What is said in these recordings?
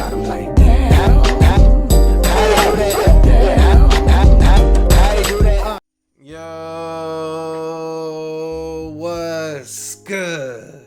got 'em like Yo, what's good,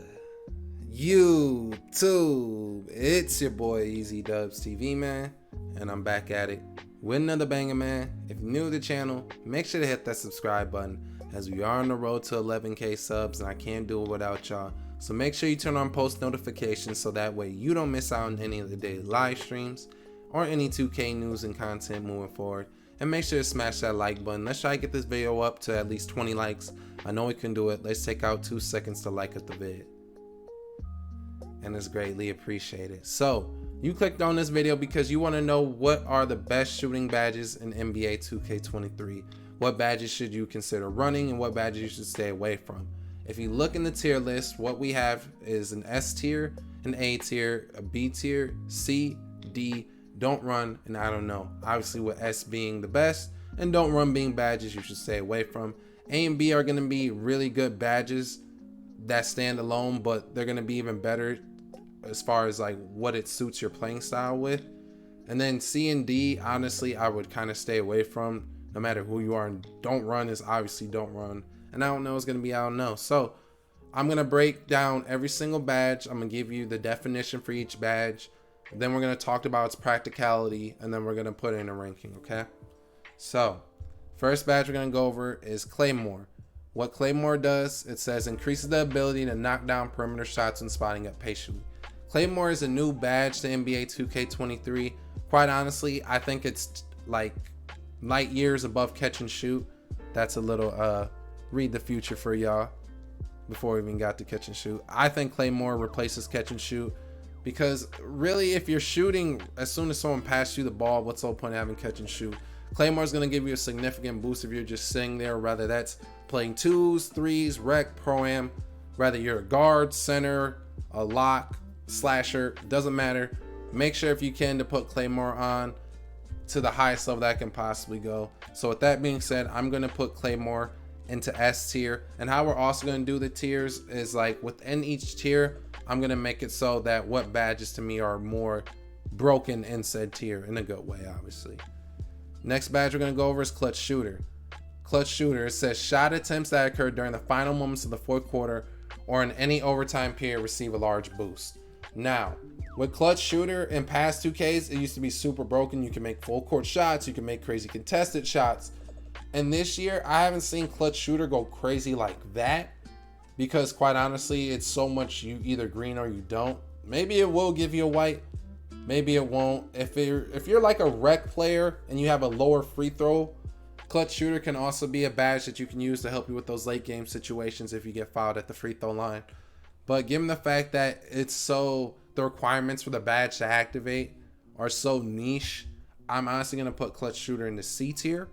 YouTube? It's your boy EazyDubsTv, man, and I'm back at it with another banger, man. If you're new to the channel, make sure to hit that subscribe button, as we are on the road to 11K subs, and I can't do it without y'all. So make sure you turn on post notifications so that way you don't miss out on any of the daily live streams or any 2K news and content moving forward. And make sure to smash that like button. Let's try to get this video up to at least 20 likes. I know we can do it. Let's take out 2 seconds to like up the vid, and it's greatly appreciated. So you clicked on this video because you want to know what are the best shooting badges in NBA 2K23. What badges should you consider running and what badges you should stay away from. If you look in the tier list, what we have is an S tier, an A tier, a B tier, C, D, don't run, and I don't know. Obviously with S being the best and don't run being badges you should stay away from. A and B are going to be really good badges that stand alone, but they're going to be even better as far as like what it suits your playing style with. And then C and D, honestly, I would kind of stay away from no matter who you are. And don't run is obviously don't run. And I don't know is going to be I don't know. So I'm going to break down every single badge. I'm going to give you the definition for each badge. Then we're going to talk about its practicality, and then we're going to put it in a ranking, okay? So first badge we're going to go over is Claymore. What Claymore does, it says increases the ability to knock down perimeter shots when spotting up patiently. Claymore is a new badge to NBA 2K23. Quite honestly, I think it's like light years above catch and shoot. That's a little read the future for y'all before we even got to catch and shoot. I think Claymore replaces catch and shoot, because really if you're shooting as soon as someone passes you the ball, what's the whole point of having catch and shoot? Claymore is going to give you a significant boost if you're just sitting there, whether that's playing 2s, 3s, rec, pro-am, whether you're a guard, center, a lock, slasher, doesn't matter. Make sure if you can to put Claymore on to the highest level that can possibly go. So with that being said, I'm going to put Claymore into S tier. And how we're also going to do the tiers is like within each tier, I'm going to make it so that what badges to me are more broken in said tier, in a good way, obviously. Next badge we're going to go over is Clutch Shooter. Clutch Shooter, it says shot attempts that occurred during the final moments of the fourth quarter or in any overtime period receive a large boost. Now, with Clutch Shooter in past 2Ks, it used to be super broken. You can make full court shots, you can make crazy contested shots. And this year, I haven't seen Clutch Shooter go crazy like that, because quite honestly, it's so much you either green or you don't. Maybe it will give you a white, maybe it won't. If you're like a rec player and you have a lower free throw, Clutch Shooter can also be a badge that you can use to help you with those late game situations if you get fouled at the free throw line. But given the fact that the requirements for the badge to activate are so niche, I'm honestly going to put Clutch Shooter in the C tier.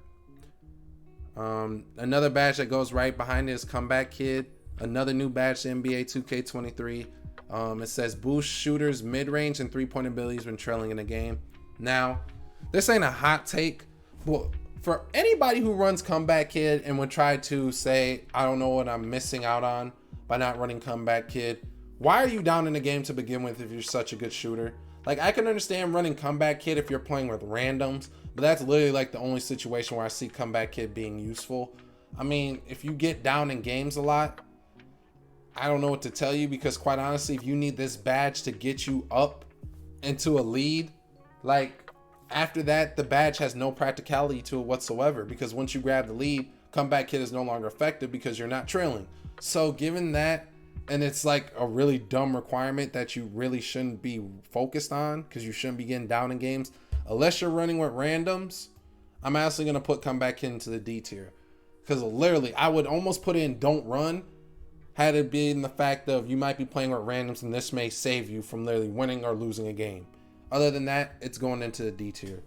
Another badge that goes right behind it is Comeback Kid. Another new badge to NBA 2K23. It says boost shooters mid-range and three-point abilities when trailing in a game. Now, this ain't a hot take, but for anybody who runs Comeback Kid and would try to say, I don't know what I'm missing out on by not running Comeback Kid, why are you down in the game to begin with if you're such a good shooter? Like, I can understand running Comeback Kid if you're playing with randoms, but that's literally like the only situation where I see Comeback Kid being useful. I mean, if you get down in games a lot, I don't know what to tell you, because quite honestly, if you need this badge to get you up into a lead, like after that, the badge has no practicality to it whatsoever, because once you grab the lead, Comeback Kid is no longer effective because you're not trailing. So given that, and it's like a really dumb requirement that you really shouldn't be focused on, because you shouldn't be getting down in games unless you're running with randoms, I'm actually going to put Comeback Kid into the D tier, because literally I would almost put in don't run had it been the fact of you might be playing with randoms and this may save you from literally winning or losing a game. Other than that, it's going into the D tier.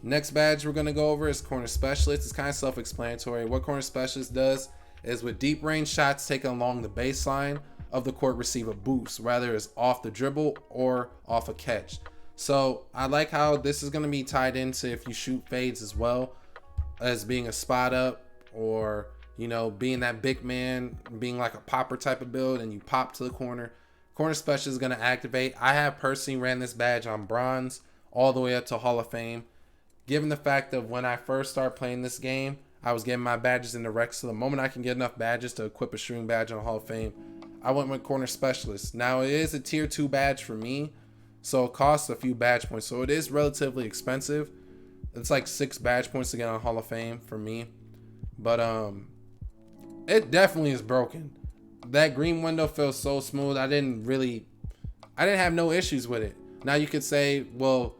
Next badge we're going to go over is Corner Specialist. It's kind of self-explanatory. What Corner Specialist does is with deep range shots taken along the baseline of the court receive a boost, whether it's off the dribble or off a catch. So I like how this is going to be tied into if you shoot fades as well as being a spot up, or you know, being that big man, being like a popper type of build and you pop to the corner. Corner Special is going to activate. I have personally ran this badge on bronze all the way up to Hall of Fame. Given the fact that when I first started playing this game, I was getting my badges in the wreck. So the moment I can get enough badges to equip a shooting badge on Hall of Fame, I went with Corner Specialist. Now, it is a tier 2 badge for me, so it costs a few badge points. So it is relatively expensive. It's like 6 badge points to get on Hall of Fame for me. But it definitely is broken. That green window feels so smooth. I didn't have no issues with it. Now you could say, well,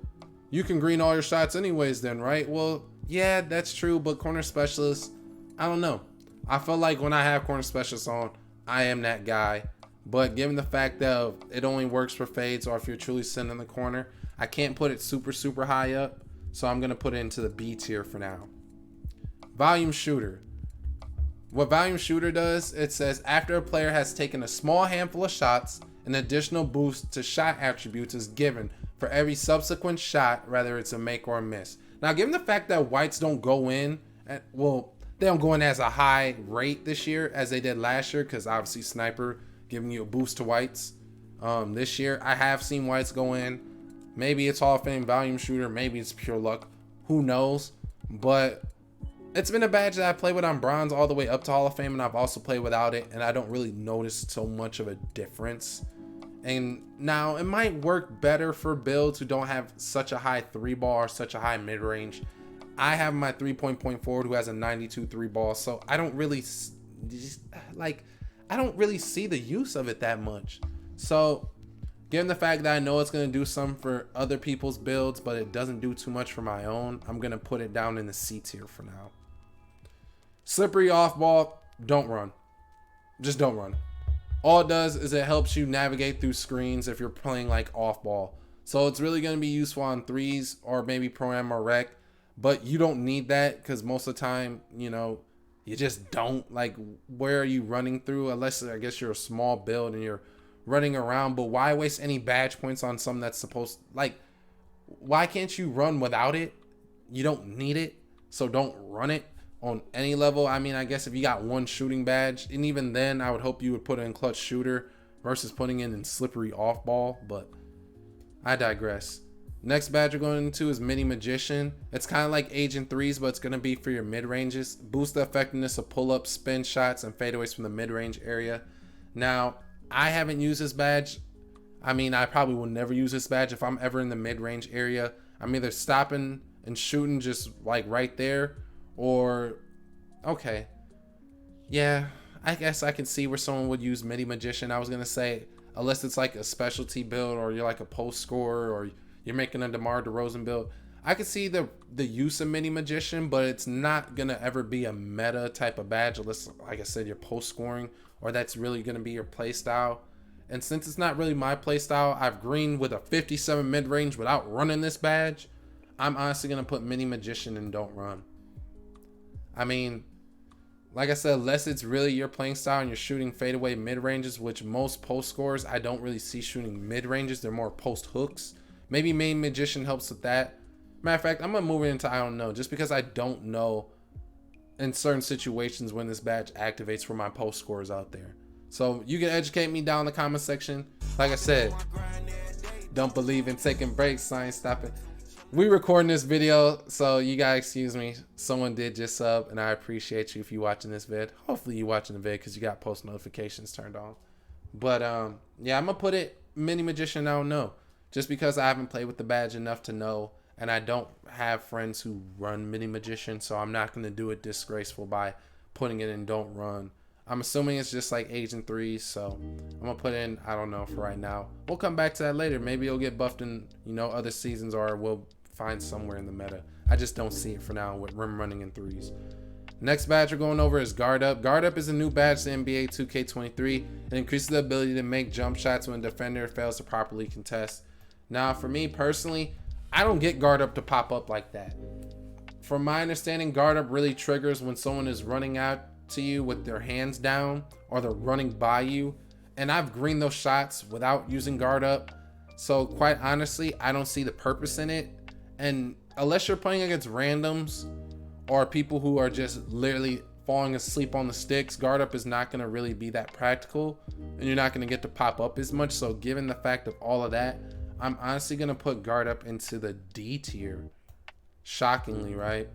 you can green all your shots anyways then, right? Well, yeah, that's true, but Corner Specialist, I don't know. I feel like when I have Corner Specialist on, I am that guy. But given the fact that it only works for fades or if you're truly sitting in the corner, I can't put it super high up. So I'm going to put it into the B tier for now. Volume Shooter. What Volume Shooter does, it says after a player has taken a small handful of shots, an additional boost to shot attributes is given for every subsequent shot, whether it's a make or a miss. Now, given the fact that whites don't go in, well, they don't go in as a high rate this year as they did last year, because obviously Sniper giving you a boost to whites. This year, I have seen whites go in. Maybe it's Hall of Fame Volume Shooter, maybe it's pure luck. Who knows? But it's been a badge that I played with on bronze all the way up to Hall of Fame, and I've also played without it, and I don't really notice so much of a difference. And now it might work better for builds who don't have such a high 3-ball or such a high mid-range. I have my 3-point forward who has a 92 3-ball, so I don't really see the use of it that much. So given the fact that I know it's going to do some for other people's builds, but it doesn't do too much for my own, I'm going to put it down in the C tier for now. Slippery off ball, don't run. Just don't run. All it does is it helps you navigate through screens if you're playing like off ball. So it's really going to be useful on threes or maybe pro-am or rec, but you don't need that because most of the time, you just don't. Like, where are you running through? Unless I guess you're a small build and you're running around, but why waste any badge points on something that's supposed, like, why can't you run without it? You don't need it, so don't run it on any level. I mean, I guess if you got one shooting badge, and even then I would hope you would put it in clutch shooter versus putting it in slippery off ball, but I digress. Next badge we're going into is Mini Magician. It's kind of like Agent 3s, but it's going to be for your mid-ranges. Boost the effectiveness of pull-ups, spin shots, and fadeaways from the mid-range area. Now, I haven't used this badge. I mean, I probably will never use this badge. If I'm ever in the mid-range area, I'm either stopping and shooting just like right there, or, okay, yeah, I guess I can see where someone would use Mini Magician. I was going to say, unless it's like a specialty build or you're like a post scorer or you're making a DeMar DeRozan build, I could see the use of Mini Magician, but it's not going to ever be a meta type of badge unless, like I said, you're post scoring or that's really going to be your play style. And since it's not really my play style, I've greened with a 57 mid-range without running this badge. I'm honestly going to put Mini Magician and don't run. I mean, like I said, unless it's really your playing style and you're shooting fadeaway mid-ranges, which most post scorers, I don't really see shooting mid-ranges. They're more post hooks. Maybe Mini Magician helps with that. Matter of fact, I'm going to move it into I don't know, just because I don't know in certain situations when this badge activates for my post scorers out there. So you can educate me down in the comment section. Like I said, don't believe in taking breaks, so I ain't stopping. We recording this video, so you gotta excuse me. Someone did just sub, and I appreciate you if you watching this vid. Hopefully you watching the vid because you got post notifications turned on. But yeah, I'm gonna put it Mini Magician. I don't know, just because I haven't played with the badge enough to know, and I don't have friends who run Mini Magician, so I'm not gonna do it disgraceful by putting it in don't run. I'm assuming it's just like Agent 3, so I'm gonna put in I don't know for right now. We'll come back to that later. Maybe it'll get buffed in other seasons, or we'll find somewhere in the meta. I just don't see it for now with rim running in threes. Next badge we're going over is Guard Up. Guard Up is a new badge to NBA 2K23. It increases the ability to make jump shots when a defender fails to properly contest. Now, for me personally, I don't get Guard Up to pop up like that. From my understanding, Guard Up really triggers when someone is running out to you with their hands down or they're running by you. And I've greened those shots without using Guard Up. So quite honestly, I don't see the purpose in it. And unless you're playing against randoms or people who are just literally falling asleep on the sticks, guard up is not going to really be that practical, and you're not going to get to pop up as much. So given the fact of all of that, I'm honestly going to put guard up into the D tier. Shockingly, right?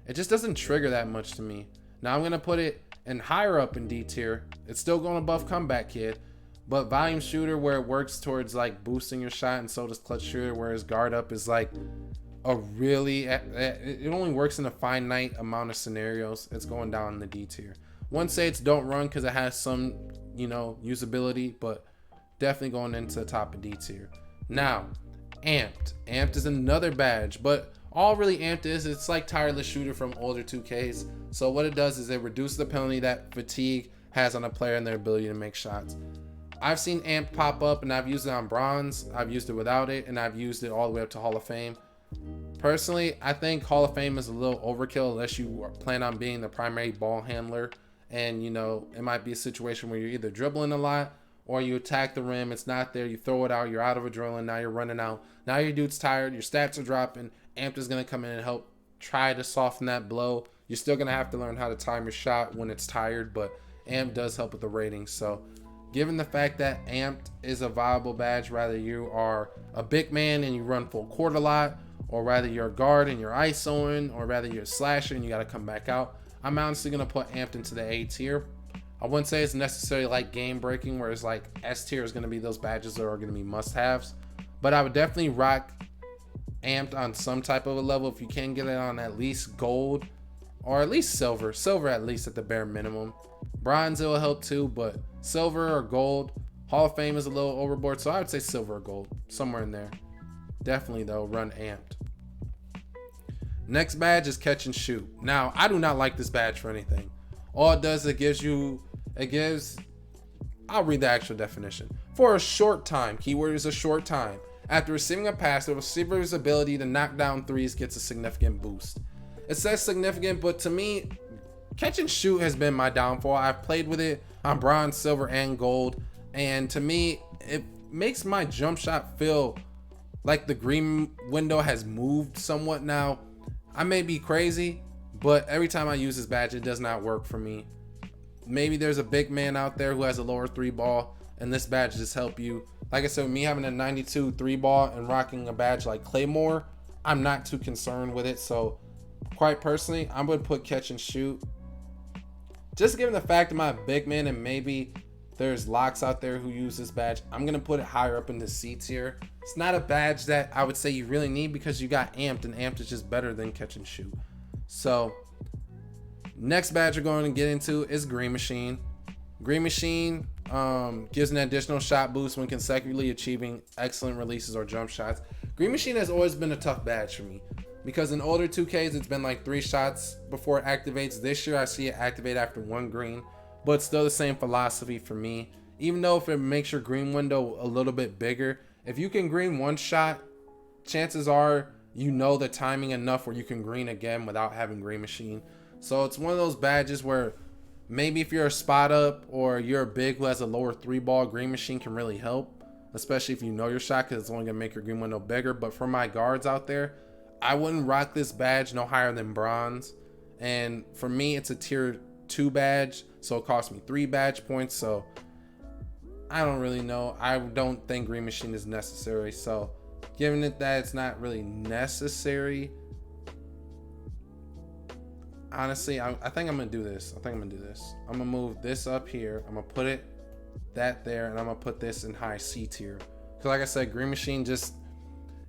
It just doesn't trigger that much to me. Now I'm going to put it in higher up in D tier. It's still going above comeback kid, but volume shooter, where it works towards like boosting your shot, and so does clutch shooter, whereas guard up is like a really, it only works in a finite amount of scenarios. It's going down in the D tier. Wouldn't say it's don't run because it has some, you know, usability, but definitely going into the top of D tier. Now, amped. Amped is another badge, but all really amped is, it's like tireless shooter from older 2Ks. So what it does is it reduces the penalty that fatigue has on a player and their ability to make shots. I've seen amped pop up, and I've used it on bronze, I've used it without it, and I've used it all the way up to Hall of Fame. Personally, I think Hall of Fame is a little overkill unless you plan on being the primary ball handler, and you know, it might be a situation where you're either dribbling a lot or you attack the rim, it's not there, you throw it out, you're out of adrenaline, now you're running out, now your dude's tired, your stats are dropping. Amped is going to come in and help try to soften that blow. You're still going to have to learn how to time your shot when it's tired, but amped does help with the ratings. So given the fact that amped is a viable badge, whether you are a big man and you run full court a lot, or rather you're a guard and you're isoing, or rather you're a slasher and you got to come back out, I'm honestly going to put amped into the A tier. I wouldn't say it's necessarily like game breaking, whereas like S tier is going to be those badges that are going to be must-haves, but I would definitely rock amped on some type of a level if you can get it on at least gold or at least silver at least at the bare minimum. Bronze, it will help too, but silver or gold. Hall of Fame is a little overboard, so I would say silver or gold, somewhere in there. Definitely though, run amped. Next badge is catch and shoot. Now I do not like this badge for anything. All it does, I'll read the actual definition. For a short time, keyword is a short time, after receiving a pass, the receiver's ability to knock down threes gets a significant boost. It says significant, but to me, catch and shoot has been my downfall. I've played with it on bronze, silver, and gold, and to me, it makes my jump shot feel like the green window has moved somewhat now. I may be crazy, but every time I use this badge, it does not work for me. Maybe there's a big man out there who has a lower three ball, and this badge just help you. Like I said, me having a 92 3 ball and rocking a badge like Claymore, I'm not too concerned with it. So quite personally, I'm going to put catch and shoot. Just given the fact that my big man, and maybe there's locks out there who use this badge, I'm going to put it higher up in the C tier. It's not a badge that I would say you really need because you got amped, and amped is just better than catch and shoot. So next badge we're going to get into is Green Machine. Green Machine gives an additional shot boost when consecutively achieving excellent releases or jump shots. Green Machine has always been a tough badge for me because in older 2Ks it's been like 3 shots before it activates. This year I see it activate after 1 green, but it's still the same philosophy for me. Even though if it makes your green window a little bit bigger, if you can green 1 shot, chances are you know the timing enough where you can green again without having Green Machine. So it's one of those badges where maybe if you're a spot up or you're a big who has a lower 3 ball, Green Machine can really help, especially if you know your shot, because it's only gonna make your green window bigger. But for my guards out there, I wouldn't rock this badge no higher than bronze. And for me, it's a tier 2 badge, so it costs me 3 badge points. So I don't really know. I don't think Green Machine is necessary. So given it that it's not really necessary, honestly, I think I'm gonna do this. I'm gonna move this up here. I'm gonna put that there, and I'm gonna put this in high C tier. Cause like I said, Green Machine, just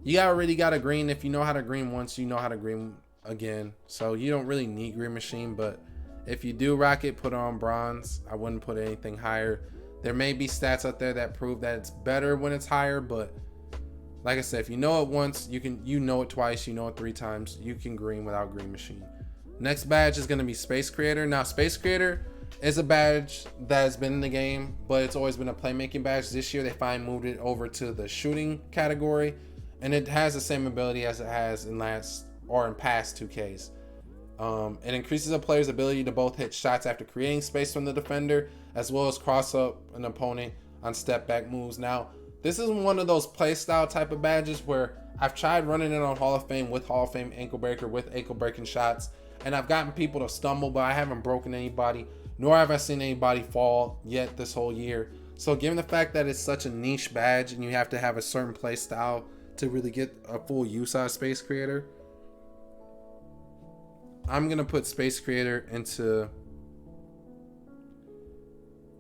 you already got a green. If you know how to green once, you know how to green again. So you don't really need Green Machine, but if you do rock it, put it on bronze. I wouldn't put anything higher. There may be stats out there that prove that it's better when it's higher, but like I said, if you know it once, you know it twice, you know it 3 times, you can green without Green Machine. Next badge is going to be Space Creator. Now, Space Creator is a badge that has been in the game, but it's always been a playmaking badge. This year, they finally moved it over to the shooting category, and it has the same ability as it has in past 2Ks. It increases a player's ability to both hit shots after creating space from the defender, as well as cross up an opponent on step back moves. Now, this is one of those playstyle type of badges where I've tried running it on Hall of Fame with Hall of Fame ankle breaker with ankle breaking shots, and I've gotten people to stumble, but I haven't broken anybody, nor have I seen anybody fall yet this whole year. So given the fact that it's such a niche badge and you have to have a certain play style to really get a full use out of Space Creator, I'm gonna put Space Creator into,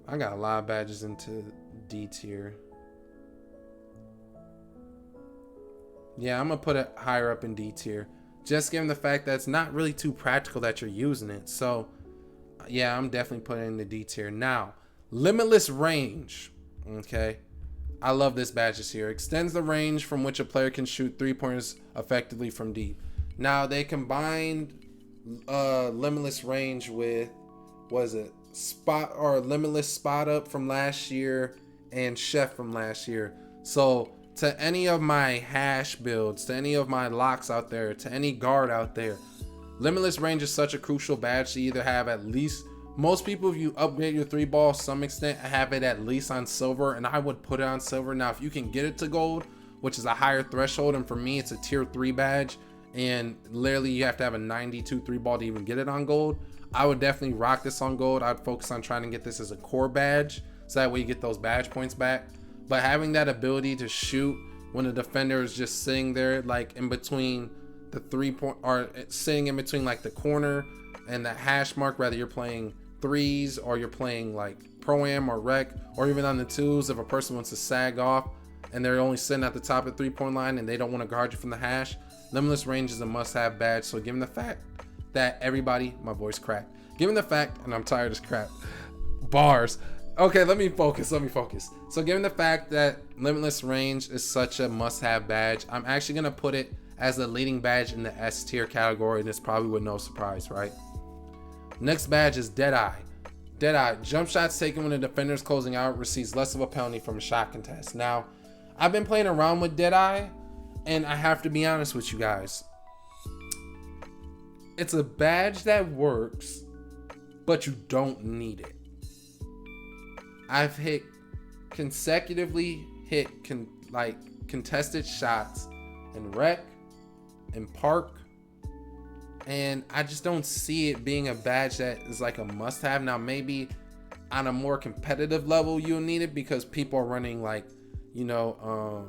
I got a lot of badges into D tier. Yeah, I'm gonna put it higher up in D tier, just given the fact that it's not really too practical that you're using it. So yeah, I'm definitely putting it in the D tier. Now, Limitless Range. Okay, I love this badge this year. Extends the range from which a player can shoot 3-pointers effectively from deep. Now they combined Limitless Range with, was it Spot or Limitless Spot Up from last year and Chef from last year. So to any of my hash builds, to any of my locks out there, to any guard out there, Limitless Range is such a crucial badge to either have at least, most people, if you upgrade your 3-ball to some extent, have it at least on silver, and I would put it on silver. Now, if you can get it to gold, which is a higher threshold, and for me, it's a tier 3 badge, and literally you have to have a 92 3-ball to even get it on gold, I would definitely rock this on gold. I'd focus on trying to get this as a core badge, so that way you get those badge points back. But having that ability to shoot when a defender is just sitting there, like in between the 3-point, or sitting in between like the corner and the hash mark, whether you're playing threes or you're playing like pro-am or rec, or even on the twos, if a person wants to sag off and they're only sitting at the top of the 3-point line and they don't want to guard you from the hash, Limitless Range is a must-have badge. So given the fact that everybody, my voice cracked, given the fact, and I'm tired as crap, bars, okay, let me focus. So given the fact that Limitless Range is such a must-have badge, I'm actually gonna put it as the leading badge in the S tier category, and it's probably with no surprise, right? Next badge is Deadeye. Deadeye, jump shots taken when the defender is closing out receives less of a penalty from a shot contest. Now, I've been playing around with Deadeye, and I have to be honest with you guys. It's a badge that works, but you don't need it. I've consecutively hit contested shots in rec, in park, and I just don't see it being a badge that is like a must-have. Now, maybe on a more competitive level you'll need it because people are running like, you know,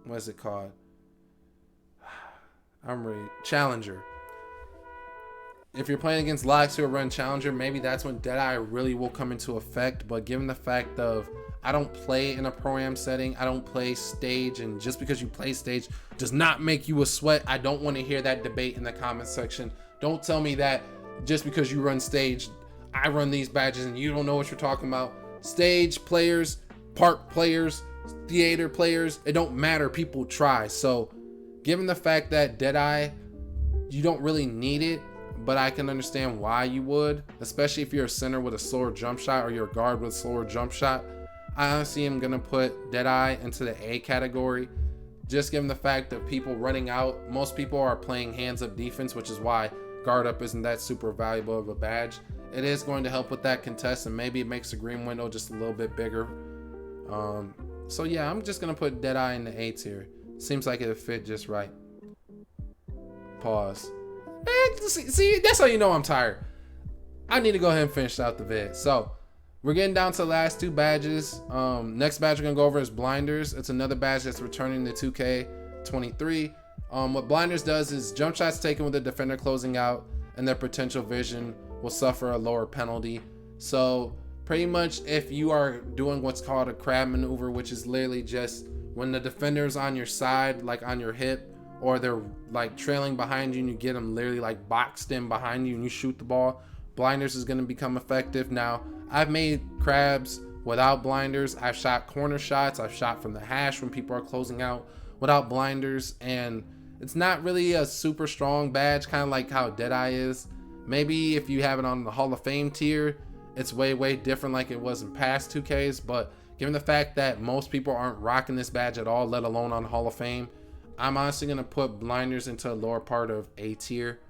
what is it called? Challenger. If you're playing against locks who are running Challenger, maybe that's when Deadeye really will come into effect. But given the fact of I don't play in a pro-am setting, I don't play stage, and just because you play stage does not make you a sweat. I don't want to hear that debate in the comment section. Don't tell me that just because you run stage, I run these badges and you don't know what you're talking about. Stage players, park players, theater players, it don't matter. People try. So given the fact that Deadeye, you don't really need it, but I can understand why you would, especially if you're a center with a slower jump shot or you're a guard with a slower jump shot. I honestly am gonna put Deadeye into the A category, just given the fact that people running out, most people are playing hands up defense, which is why guard up isn't that super valuable of a badge. It is going to help with that contest, and maybe it makes the green window just a little bit bigger. So yeah, I'm just gonna put Deadeye in the A tier. Seems like it'll fit just right. Pause. See, that's how you know I'm tired. I need to go ahead and finish out the vid. So we're getting down to the last two badges. Next badge we're gonna go over is Blinders. It's another badge that's returning to 2K23. What Blinders does is jump shots taken with the defender closing out and their potential vision will suffer a lower penalty. So pretty much if you are doing what's called a crab maneuver, which is literally just when the defender's on your side, like on your hip, or they're like trailing behind you and you get them literally like boxed in behind you and you shoot the ball, Blinders is going to become effective. Now, I've made crabs without Blinders. I've shot corner shots. I've shot from the hash when people are closing out without Blinders, and it's not really a super strong badge, kind of like how Deadeye is. Maybe if you have it on the Hall of Fame tier, it's way different like it was in past 2Ks, but given the fact that most people aren't rocking this badge at all, let alone on Hall of Fame, I'm honestly going to put Blinders into a lower part of A tier,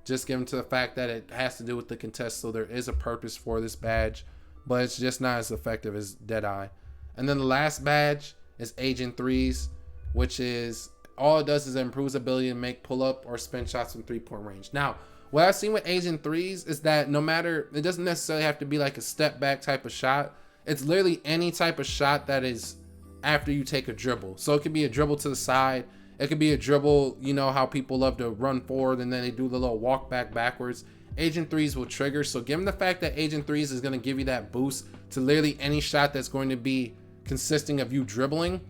just given to the fact that it has to do with the contest, so there is a purpose for this badge, but it's just not as effective as Deadeye. And then the last badge is Agent 3s, which is, all it does is it improves ability to make pull-up or spin shots from 3-point range. Now, What I've seen with Agent 3s is that no matter, it doesn't necessarily have to be like a step back type of shot. It's literally any type of shot that is after you take a dribble. So it could be a dribble to the side. It could be a dribble, you know how people love to run forward and then they do the little walk back backwards. Agent 3s will trigger. So given the fact that Agent 3s is going to give you that boost to literally any shot that's going to be consisting of you dribbling,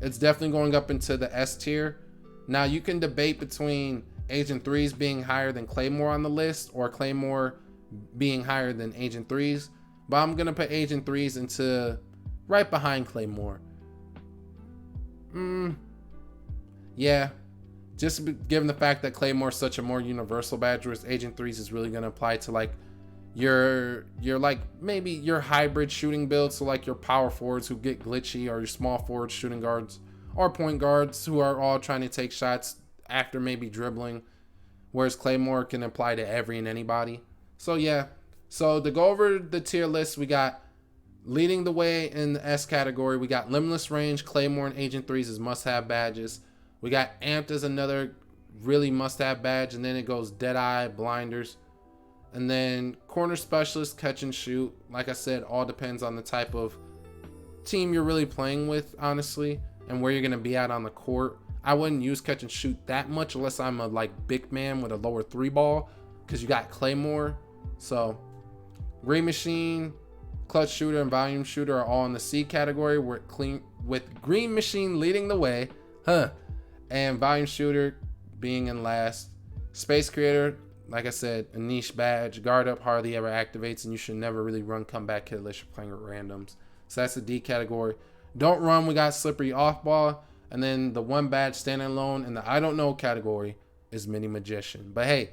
it's definitely going up into the S tier. Now you can debate between Agent 3s being higher than Claymore on the list or Claymore being higher than Agent 3s, but I'm going to put Agent 3s into right behind Claymore. Yeah, just given the fact that Claymore is such a more universal badge, whereas Agent 3s is really going to apply to like your like maybe your hybrid shooting build, so like your power forwards who get glitchy, or your small forwards, shooting guards, or point guards who are all trying to take shots after maybe dribbling, whereas Claymore can apply to every and anybody. So yeah, so to go over the tier list, we got leading the way in the S category, we got Limitless Range, Claymore, and Agent 3s as must-have badges. We got Amped as another really must-have badge, and then it goes Deadeye, Blinders, and then Corner Specialist, Catch and Shoot. Like I said, all depends on the type of team you're really playing with, honestly, and where you're going to be at on the court. I wouldn't use Catch and Shoot that much unless I'm a like big man with a lower 3-ball, because you got Claymore. So Green Machine, Clutch Shooter, and Volume Shooter are all in the C category, with Green Machine leading the way, and Volume Shooter being in last. Space Creator, like I said, a niche badge. Guard Up hardly ever activates, and you should never really run comeback hit unless you're playing with randoms. So that's the D category. Don't Run, we got Slippery Off Ball, and then the one badge standing alone in the I Don't Know category is Mini Magician. But hey,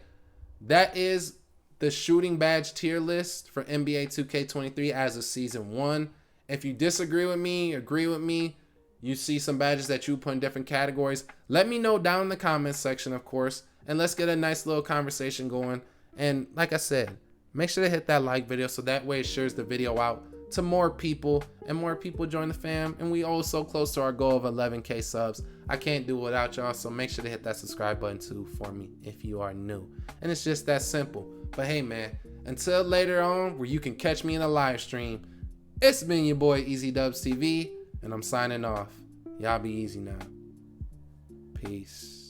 that is the shooting badge tier list for NBA 2K23 as of season 1. If you disagree with me, agree with me, you see some badges that you put in different categories, let me know down in the comments section, of course, and let's get a nice little conversation going. And like I said, make sure to hit that like video so that way it shares the video out to more people, and more people join the fam, and we all so close to our goal of 11k subs. I can't do it without y'all, so make sure to hit that subscribe button too for me if you are new. And it's just that simple. But hey man, until later on where you can catch me in a live stream, it's been your boy EazyDubsTv, and I'm signing off. Y'all be easy now. Peace.